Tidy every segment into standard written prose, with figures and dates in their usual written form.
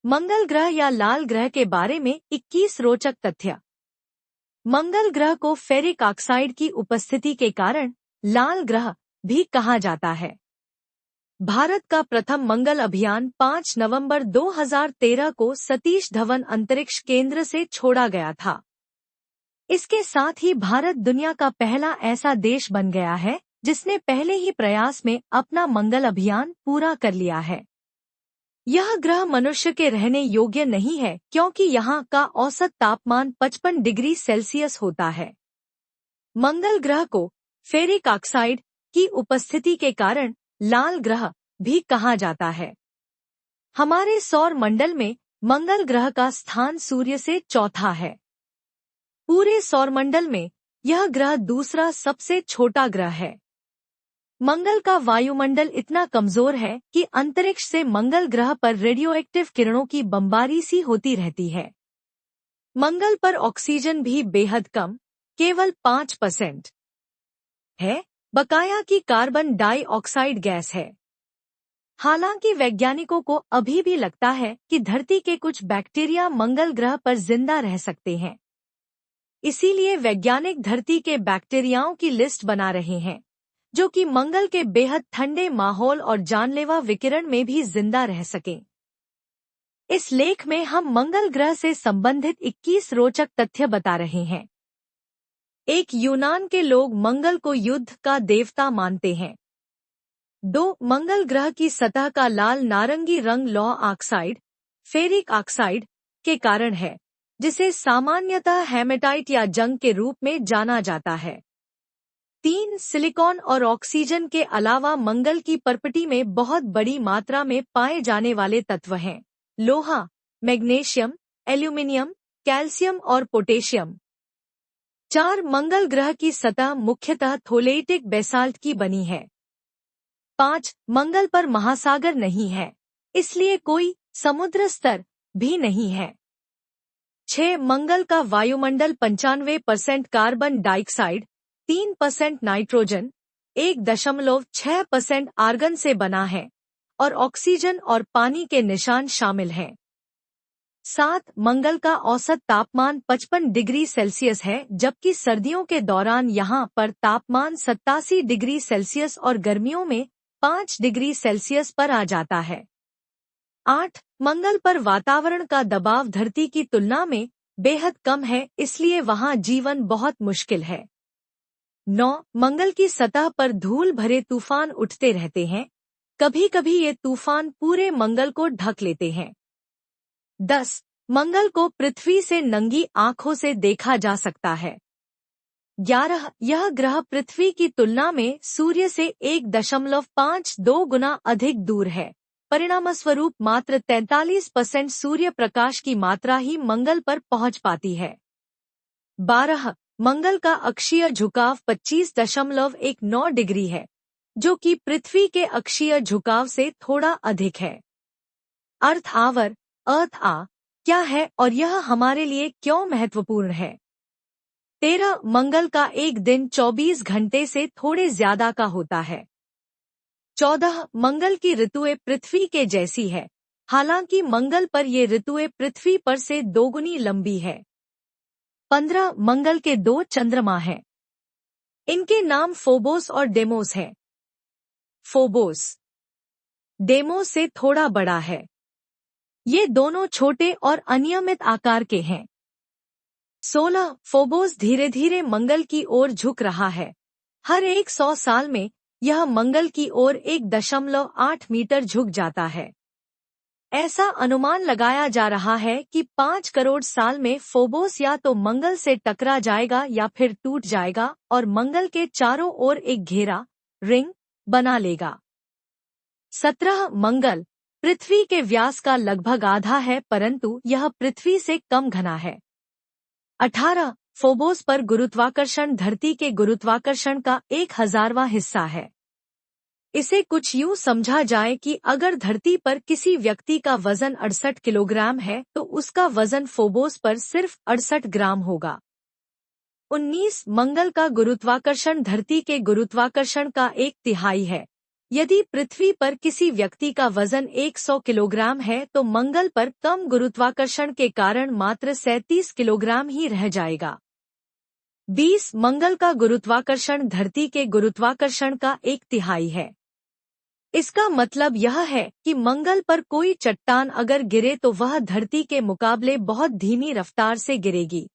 मंगल ग्रह या लाल ग्रह के बारे में 21 रोचक तथ्य। मंगल ग्रह को फेरिक ऑक्साइड की उपस्थिति के कारण लाल ग्रह भी कहा जाता है। भारत का प्रथम मंगल अभियान 5 नवंबर 2013 को सतीश धवन अंतरिक्ष केंद्र से छोड़ा गया था। इसके साथ ही भारत दुनिया का पहला ऐसा देश बन गया है जिसने पहले ही प्रयास में अपना मंगल अभियान पूरा कर लिया है। यह ग्रह मनुष्य के रहने योग्य नहीं है क्योंकि यहाँ का औसत तापमान 55 डिग्री सेल्सियस होता है। मंगल ग्रह को फेरिक ऑक्साइड की उपस्थिति के कारण लाल ग्रह भी कहा जाता है। हमारे सौर मंडल में मंगल ग्रह का स्थान सूर्य से चौथा है। पूरे सौरमंडल में यह ग्रह दूसरा सबसे छोटा ग्रह है। मंगल का वायुमंडल इतना कमजोर है कि अंतरिक्ष से मंगल ग्रह पर रेडियोएक्टिव किरणों की बमबारी सी होती रहती है। मंगल पर ऑक्सीजन भी बेहद कम, केवल 5% है, बकाया की कार्बन डाइऑक्साइड गैस है। हालांकि वैज्ञानिकों को अभी भी लगता है कि धरती के कुछ बैक्टीरिया मंगल ग्रह पर जिंदा रह सकते हैं। इसीलिए वैज्ञानिक धरती के बैक्टीरियाओं की लिस्ट बना रहे हैं जो कि मंगल के बेहद ठंडे माहौल और जानलेवा विकिरण में भी जिंदा रह सकें। इस लेख में हम मंगल ग्रह से संबंधित 21 रोचक तथ्य बता रहे हैं। एक, यूनान के लोग मंगल को युद्ध का देवता मानते हैं। 2, मंगल ग्रह की सतह का लाल नारंगी रंग लौह ऑक्साइड, फेरिक ऑक्साइड के कारण है, जिसे सामान्यतः हेमेटाइट या जंग के रूप में जाना जाता है। 3, सिलिकॉन और ऑक्सीजन के अलावा मंगल की परपटी में बहुत बड़ी मात्रा में पाए जाने वाले तत्व हैं: लोहा, मैग्नीशियम, एल्यूमिनियम, कैल्शियम और पोटेशियम। 4, मंगल ग्रह की सतह मुख्यतः थोलेइटिक बेसाल्ट की बनी है। 5, मंगल पर महासागर नहीं है, इसलिए कोई समुद्र स्तर भी नहीं है। 6, मंगल का वायुमंडल 95% कार्बन डाइऑक्साइड, 3% नाइट्रोजन, 1.6% आर्गन से बना है और ऑक्सीजन और पानी के निशान शामिल हैं। 7, मंगल का औसत तापमान 55 डिग्री सेल्सियस है, जबकि सर्दियों के दौरान यहाँ पर तापमान 87 डिग्री सेल्सियस और गर्मियों में 5 डिग्री सेल्सियस पर आ जाता है। 8, मंगल पर वातावरण का दबाव धरती की तुलना में बेहद कम है, इसलिए वहाँ जीवन बहुत मुश्किल है। 9, मंगल की सतह पर धूल भरे तूफान उठते रहते हैं, कभी कभी ये तूफान पूरे मंगल को ढक लेते हैं। 10, मंगल को पृथ्वी से नंगी आंखों से देखा जा सकता है। 11, यह ग्रह पृथ्वी की तुलना में सूर्य से 1.52 गुना अधिक दूर है, परिणामस्वरूप मात्र 43% सूर्य प्रकाश की मात्रा ही मंगल पर पहुंच पाती है। 12, मंगल का अक्षीय झुकाव 25.19 डिग्री है, जो कि पृथ्वी के अक्षीय झुकाव से थोड़ा अधिक है। अर्थ आवर क्या है और यह हमारे लिए क्यों महत्वपूर्ण है? 13, मंगल का एक दिन 24 घंटे से थोड़े ज्यादा का होता है। 14, मंगल की ऋतुएं पृथ्वी के जैसी है, हालांकि मंगल पर ये ऋतुएं पृथ्वी पर से दोगुनी लंबी है। 15, मंगल के 2 चंद्रमा हैं। इनके नाम फोबोस और डेमोस हैं। फोबोस डेमोस से थोड़ा बड़ा है। ये दोनों छोटे और अनियमित आकार के हैं। 16, फोबोस धीरे धीरे मंगल की ओर झुक रहा है। हर 100 साल में यह मंगल की ओर 1.8 मीटर झुक जाता है। ऐसा अनुमान लगाया जा रहा है कि 5 करोड़ साल में फोबोस या तो मंगल से टकरा जाएगा या फिर टूट जाएगा और मंगल के चारों ओर एक घेरा रिंग बना लेगा। 17, मंगल पृथ्वी के व्यास का लगभग आधा है, परंतु यह पृथ्वी से कम घना है। 18, फोबोस पर गुरुत्वाकर्षण धरती के गुरुत्वाकर्षण का 1000वां हिस्सा है। इसे कुछ यूं समझा जाए कि अगर धरती पर किसी व्यक्ति का वजन 68 किलोग्राम है तो उसका वजन फोबोस पर सिर्फ 68 ग्राम होगा। 19, मंगल का गुरुत्वाकर्षण धरती के गुरुत्वाकर्षण का 1/3 है। यदि पृथ्वी पर किसी व्यक्ति का वजन 100 किलोग्राम है तो मंगल पर कम गुरुत्वाकर्षण के कारण मात्र 37 किलोग्राम ही रह जाएगा। 20 मंगल का गुरुत्वाकर्षण धरती के गुरुत्वाकर्षण का 1/3 है। इसका मतलब यह है कि मंगल पर कोई चट्टान अगर गिरे तो वह धरती के मुकाबले बहुत धीमी रफ्तार से गिरेगी।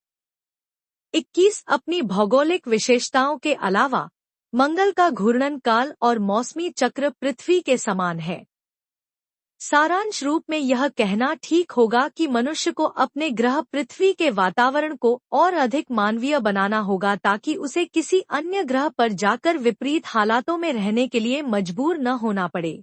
21 अपनी भौगोलिक विशेषताओं के अलावा मंगल का घूर्णन काल और मौसमी चक्र पृथ्वी के समान है। सारांश रूप में यह कहना ठीक होगा कि मनुष्य को अपने ग्रह पृथ्वी के वातावरण को और अधिक मानवीय बनाना होगा ताकि उसे किसी अन्य ग्रह पर जाकर विपरीत हालातों में रहने के लिए मजबूर न होना पड़े।